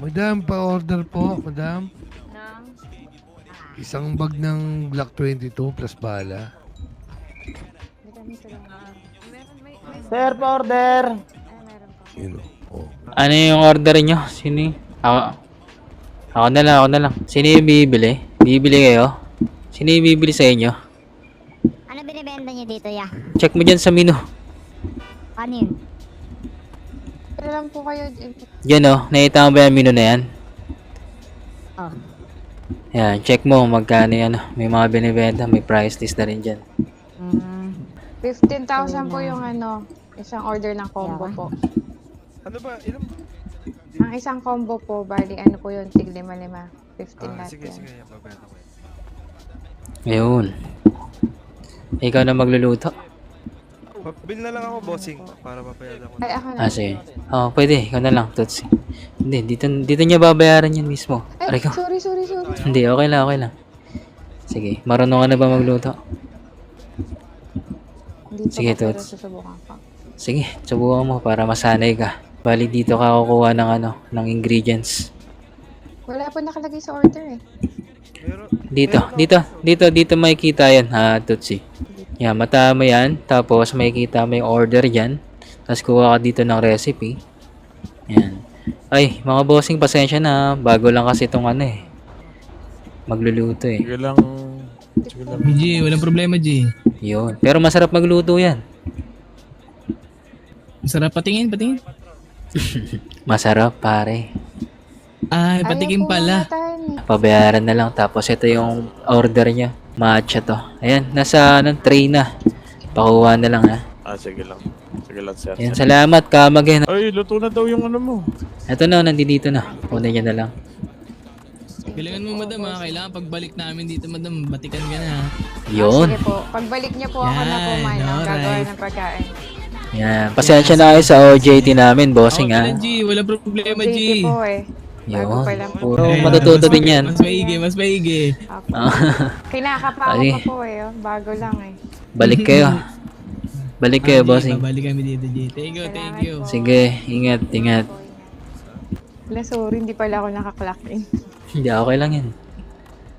Madam, pa-order po, madam. Nang, Isang bag ng Black 22 plus bala. Sir, pa-order. Yun o. Oh. Ano yung order nyo? Sino? Ako na lang. Sino yung bibili? Bibili kayo? Sino yung bibili sa inyo? Ano binibenta niyo dito, ya? Check mo dyan sa menu. Ano yun? kailan lang po kayo, Yan o, nakita mo ba yung menu na yan? Oh. Yan, check mo magkano yan. May mga binibenta, may price list na rin dyan. 15,000 po yung ano, isang order ng combo po. Ano ba? Ilang? Ang isang combo po, bali ano po yun, tig 5-5. 15 lahat Sige, yan. sige. Babenta ko yan. Ayun. Ikaw na magluluto? Bill na lang ako, bossing. Para mapayadan ko. Ay, ako na. Sige. Pwede. Ikaw na lang, Tutsi. Hindi, dito niya babayaran yan mismo. Ay, Aray ko. sorry. Hindi, okay lang. Sige, marunong ka na ba magluto? Hindi pa Sige, po, pero Tots. susubukan ko. Sige, subukan mo para masanay ka. Bali dito ka kukuha ng ng ingredients. Wala po nakalagay sa order eh. Dito makikita yan, Tutsi. Yan, mata mo yan, tapos makikita mo yung order dyan. Tapos kuha ka dito ng recipe. Yan. Ay, mga bossing, pasensya na. Bago lang kasi itong magluluto eh. Sige lang. G, walang problema, G. Yun. Pero masarap magluto yan. Sarap patingin. Masarap, pare. Ay, patikim Ayaw po pala. mamatayin eh. Pabayaran na lang. Tapos ito yung order niya. Matcha to. Ayan, nasa tray na. Pakuha na lang Sige lang. Sige lang, sir. Ayan, salamat, kamagin. Ay, luto na daw yung ano mo. Ito na, nandito na. Kunin niya na lang. Kailangan mo, madam, ha? Kailangan pagbalik namin dito, madam, batikan ka na, ha? Yun. Sige po. Pagbalik niyo po ako na po Yan, man. Gagawa alright. ng pagkain. Yan. Pasensya na kayo sa OJT namin, bossing Ako pala, G. Walang problema, G. Hindi po eh. Yun. Bago pa lang. Puro Ay, matututo din yan. Mas maigi. Apo. Kinakapa ako Ay. pa po eh. Bago lang eh. Balik kayo. Balik kayo, bossing. Babalik kami dito, G. Thank you. Sige, ingat. Wala, sorry. Hindi pala ako naka-clock in. Hindi, okay lang yan.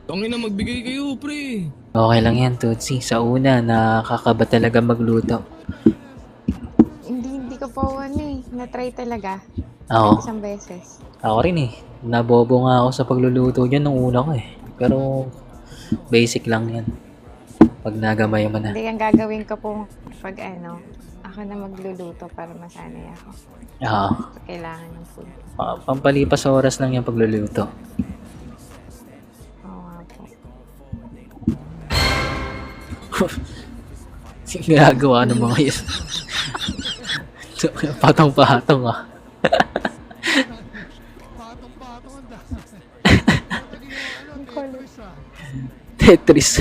Tungin na magbigay kayo, pre. Okay lang yan, Tutsi. Sa una, nakakaba talaga magluto. Hindi ko po na-try talaga. Ako. Isang beses. Ako rin eh. Nabobo nga ako sa pagluluto dyan nung una ko eh. Pero, basic lang yan. Pag nagamay mo na. Hindi, ang gagawin ko po pag ako na magluluto para masanay ako. Oo. Kailangan ng food. Pampalipas oras lang yung pagluluto. Oo nga po. Ginagawa ng mga yun. Patong-patong ah. Tetris.